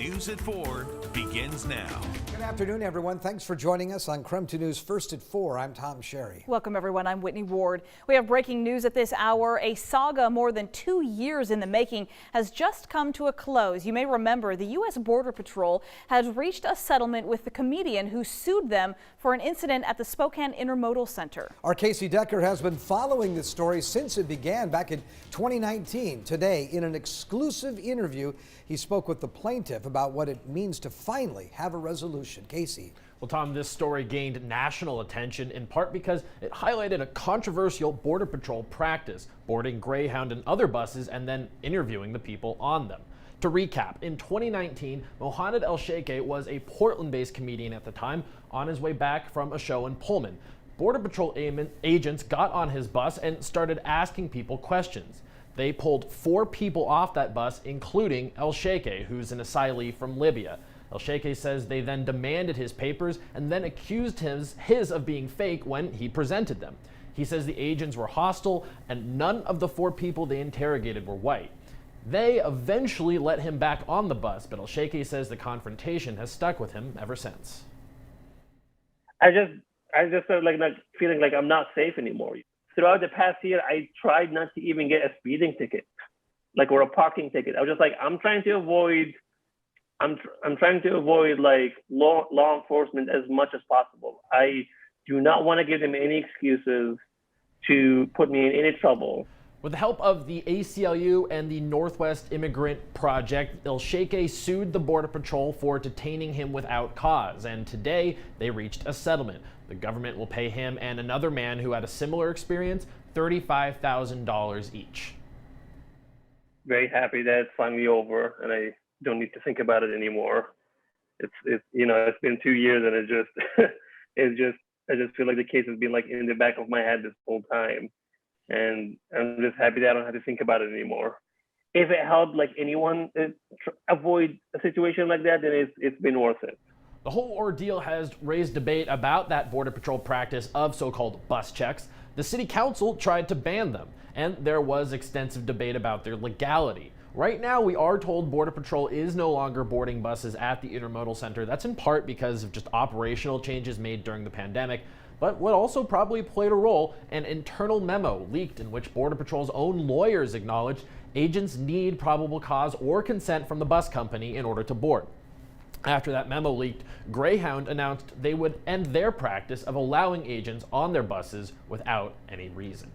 News at 4 begins now. Good afternoon, everyone. Thanks for joining us on KREM 2 News First at 4. I'm Tom Sherry. Welcome, everyone. I'm Whitney Ward. We have breaking news at this hour. A saga more than 2 years in the making has just come to a close. You may remember the U.S. Border Patrol has reached a settlement with the comedian who sued them for an incident at the Spokane Intermodal Center. Our Casey Decker has been following this story since it began back in 2019. Today, in an exclusive interview, he spoke with the plaintiff about what it means to finally have a resolution. Casey. Well, Tom, this story gained national attention in part because it highlighted a controversial Border Patrol practice, boarding Greyhound and other buses and then interviewing the people on them. To recap, in 2019, Mohamed El-Sheikh was a Portland-based comedian at the time on his way back from a show in Pullman. Border Patrol agents got on his bus and started asking people questions. They pulled 4 people off that bus, including El-Sheikh, who's an asylee from Libya. El-Sheikh says they then demanded his papers and then accused his of being fake when he presented them. He says the agents were hostile and none of the 4 people they interrogated were white. They eventually let him back on the bus, but El-Sheikh says the confrontation has stuck with him ever since. I just felt like not feeling like I'm not safe anymore. Throughout the past year, I tried not to even get a speeding ticket, or a parking ticket. I was just like, I'm trying to avoid like law enforcement as much as possible. I do not want to give them any excuses to put me in any trouble. With the help of the ACLU and the Northwest Immigrant Project, El-Sheikh sued the Border Patrol for detaining him without cause, and today they reached a settlement. The government will pay him and another man who had a similar experience $35,000 each. Very happy that it's finally over, and I don't need to think about it anymore. It's been 2 years, and I just feel like the case has been like in the back of my head this whole time. And I'm just happy that I don't have to think about it anymore. If it helped anyone avoid a situation like that, then it's been worth it. The whole ordeal has raised debate about that Border Patrol practice of so-called bus checks. The city council tried to ban them, and there was extensive debate about their legality. Right now, we are told Border Patrol is no longer boarding buses at the Intermodal Center. That's in part because of just operational changes made during the pandemic. But what also probably played a role, an internal memo leaked in which Border Patrol's own lawyers acknowledged agents need probable cause or consent from the bus company in order to board. After that memo leaked, Greyhound announced they would end their practice of allowing agents on their buses without any reason.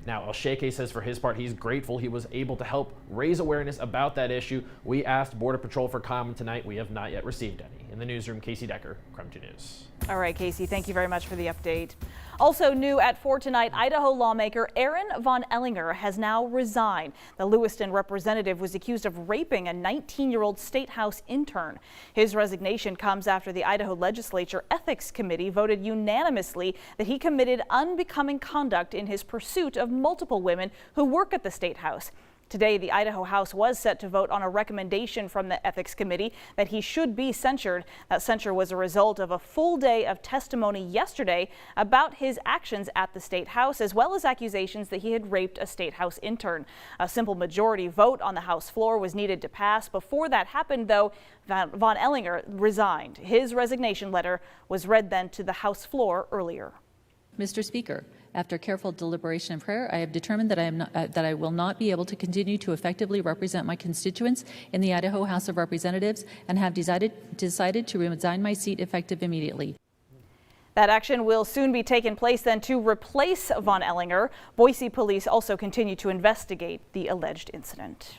Now, El-Sheikh says for his part, he's grateful he was able to help raise awareness about that issue. We asked Border Patrol for comment tonight. We have not yet received any. In the newsroom, Casey Decker, KREM 2 News. All right, Casey, thank you very much for the update. Also new at 4 tonight, Idaho lawmaker Aaron Von Ellinger has now resigned. The Lewiston representative was accused of raping a 19-year-old state house intern. His resignation comes after the Idaho legislature ethics committee voted unanimously that he committed unbecoming conduct in his pursuit of multiple women who work at the state house. Today, the Idaho House was set to vote on a recommendation from the Ethics Committee that he should be censured. That censure was a result of a full day of testimony yesterday about his actions at the State House, as well as accusations that he had raped a State House intern. A simple majority vote on the House floor was needed to pass. Before that happened, though, Von Ellinger resigned. His resignation letter was read then to the House floor earlier. Mr. Speaker, after careful deliberation and prayer, I have determined that I will not be able to continue to effectively represent my constituents in the Idaho House of Representatives and have decided to resign my seat effective immediately. That action will soon be taking place then to replace Von Ellinger. Boise police also continue to investigate the alleged incident.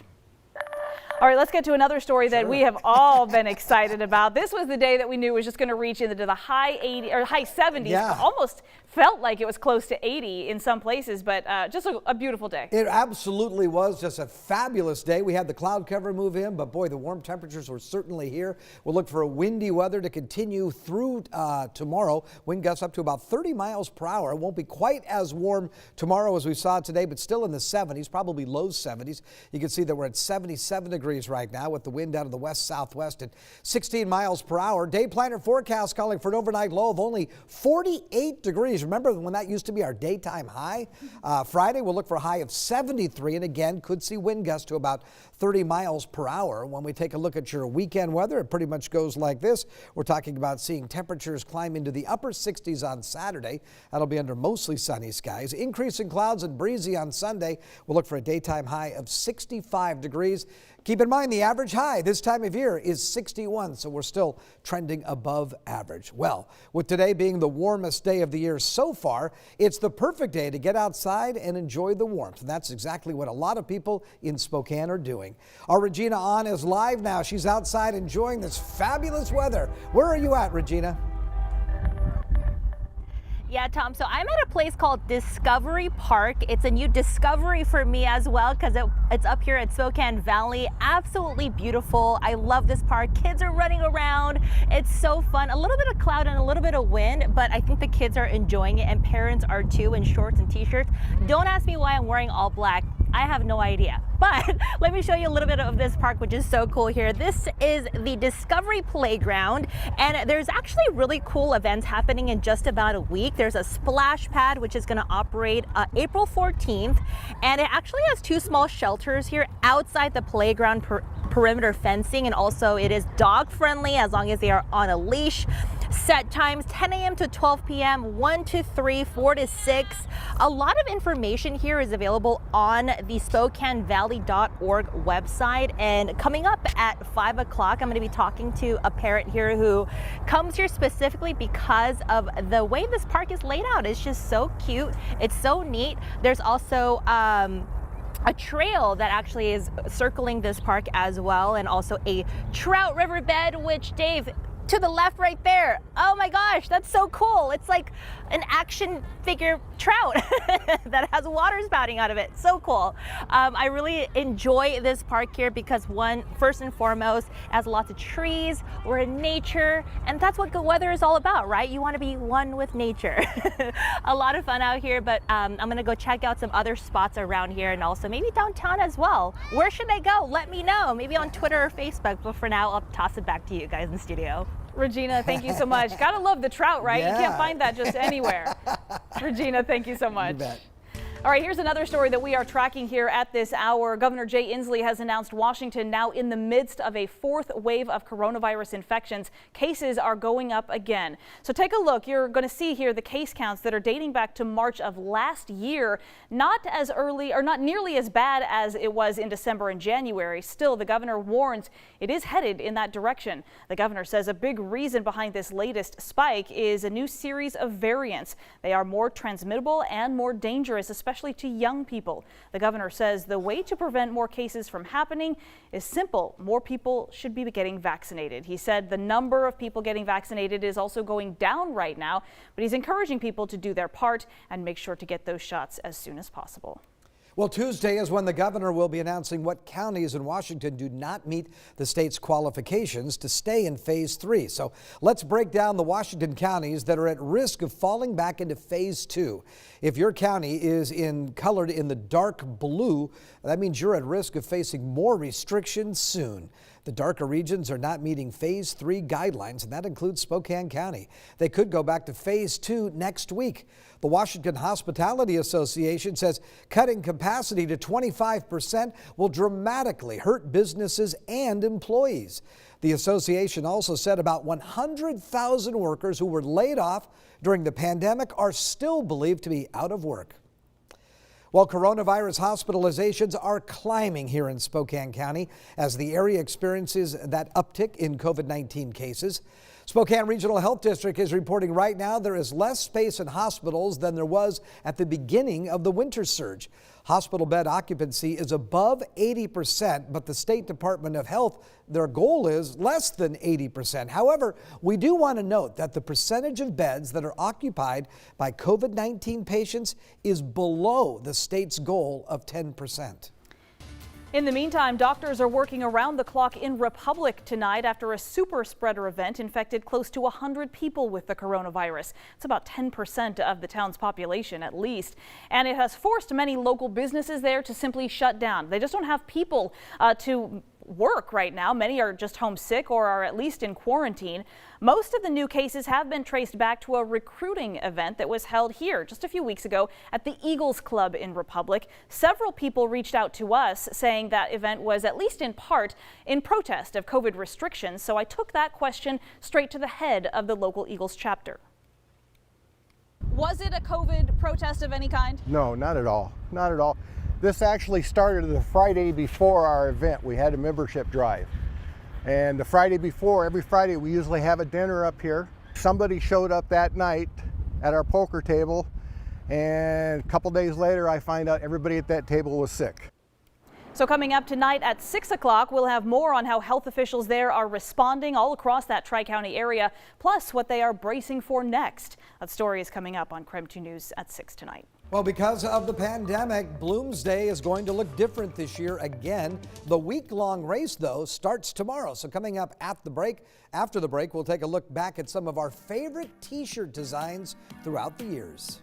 All right, let's get to another story that we have all been excited about. This was the day that we knew was just going to reach into the high 80 or high 70s. Yeah. Almost felt like it was close to 80 in some places, but just a beautiful day. It absolutely was just a fabulous day. We had the cloud cover move in, but boy, the warm temperatures were certainly here. We'll look for a windy weather to continue through tomorrow. Wind gusts up to about 30 miles per hour. It won't be quite as warm tomorrow as we saw today, but still in the 70s, probably low 70s. You can see that we're at 77 degrees degrees right now with the wind out of the west-southwest at 16 miles per hour. Day planner forecast calling for an overnight low of only 48 degrees. Remember when that used to be our daytime high? Friday we'll look for a high of 73 and again could see wind gusts to about 30 miles per hour. When we take a look at your weekend weather, it pretty much goes like this. We're talking about seeing temperatures climb into the upper 60s on Saturday. That'll be under mostly sunny skies. Increasing clouds and breezy on Sunday. We'll look for a daytime high of 65 degrees. Keep in mind the average high this time of year is 61, so we're still trending above average. Well, with today being the warmest day of the year so far, it's the perfect day to get outside and enjoy the warmth. And that's exactly what a lot of people in Spokane are doing. Our Regina On is live now. She's outside enjoying this fabulous weather. Where are you at, Regina? Yeah, Tom, so I'm at a place called Discovery Park. It's a new discovery for me as well because it's up here at Spokane Valley. Absolutely beautiful. I love this park. Kids are running around. It's so fun. A little bit of cloud and a little bit of wind, but I think the kids are enjoying it and parents are too in shorts and t-shirts. Don't ask me why I'm wearing all black. I have no idea, but let me show you a little bit of this park, which is so cool here. This is the Discovery Playground, and there's actually really cool events happening in just about a week. There's a splash pad, which is gonna operate April 14th, and it actually has two small shelters here outside the playground perimeter fencing, and also it is dog friendly as long as they are on a leash. Set times 10 a.m. to 12 p.m., 1 to 3, 4 to 6. A lot of information here is available on the SpokaneValley.org website. And coming up at 5 o'clock, I'm going to be talking to a parent here who comes here specifically because of the way this park is laid out. It's just so cute. It's so neat. There's also a trail that actually is circling this park as well, and also a trout riverbed, which, Dave, to the left right there. Oh my gosh, that's so cool. It's like an action figure trout that has water spouting out of it. So cool. I really enjoy this park here because first and foremost, it has lots of trees. We're in nature, and that's what good weather is all about, right? You want to be one with nature. A lot of fun out here, but I'm gonna go check out some other spots around here and also maybe downtown as well. Where should I go? Let me know. Maybe on Twitter or Facebook, but for now, I'll toss it back to you guys in the studio. Regina, thank you so much. Gotta love the trout, right? Yeah. You can't find that just anywhere. Regina, thank you so much. You bet. All right, here's another story that we are tracking here at this hour. Governor Jay Inslee has announced Washington now in the midst of a fourth wave of coronavirus infections. Cases are going up again. So take a look. You're going to see here the case counts that are dating back to March of last year. Not as early or not nearly as bad as it was in December and January. Still, the governor warns it is headed in that direction. The governor says a big reason behind this latest spike is a new series of variants. They are more transmittable and more dangerous, especially to young people. The governor says the way to prevent more cases from happening is simple. More people should be getting vaccinated. He said the number of people getting vaccinated is also going down right now, but he's encouraging people to do their part and make sure to get those shots as soon as possible. Well, Tuesday is when the governor will be announcing what counties in Washington do not meet the state's qualifications to stay in phase 3. So let's break down the Washington counties that are at risk of falling back into phase 2. If your county is colored in the dark blue, that means you're at risk of facing more restrictions soon. The darker regions are not meeting phase 3 guidelines, and that includes Spokane County. They could go back to phase 2 next week. The Washington Hospitality Association says cutting capacity to 25% will dramatically hurt businesses and employees. The association also said about 100,000 workers who were laid off during the pandemic are still believed to be out of work. Well, coronavirus hospitalizations are climbing here in Spokane County as the area experiences that uptick in COVID-19 cases. Spokane Regional Health District is reporting right now there is less space in hospitals than there was at the beginning of the winter surge. Hospital bed occupancy is above 80%, but the State Department of Health, their goal is less than 80%. However, we do want to note that the percentage of beds that are occupied by COVID-19 patients is below the state's goal of 10%. In the meantime, doctors are working around the clock in Republic tonight after a super spreader event infected close to 100 people with the coronavirus. It's about 10% of the town's population at least. And it has forced many local businesses there to simply shut down. They just don't have people to work right now. Many are just homesick or are at least in quarantine. Most of the new cases have been traced back to a recruiting event that was held here just a few weeks ago at the Eagles Club in Republic. Several people reached out to us saying that event was at least in part in protest of COVID restrictions. So I took that question straight to the head of the local Eagles chapter. Was it a COVID protest of any kind? No, not at all. Not at all. This actually started the Friday before our event. We had a membership drive. And the Friday before, every Friday, we usually have a dinner up here. Somebody showed up that night at our poker table, and a couple days later, I find out everybody at that table was sick. So coming up tonight at 6 o'clock, we'll have more on how health officials there are responding all across that Tri-County area, plus what they are bracing for next. That story is coming up on KREM 2 News at 6 tonight. Well, because of the pandemic, Bloomsday is going to look different this year again. The week-long race, though, starts tomorrow. So coming up after the break, we'll take a look back at some of our favorite T-shirt designs throughout the years.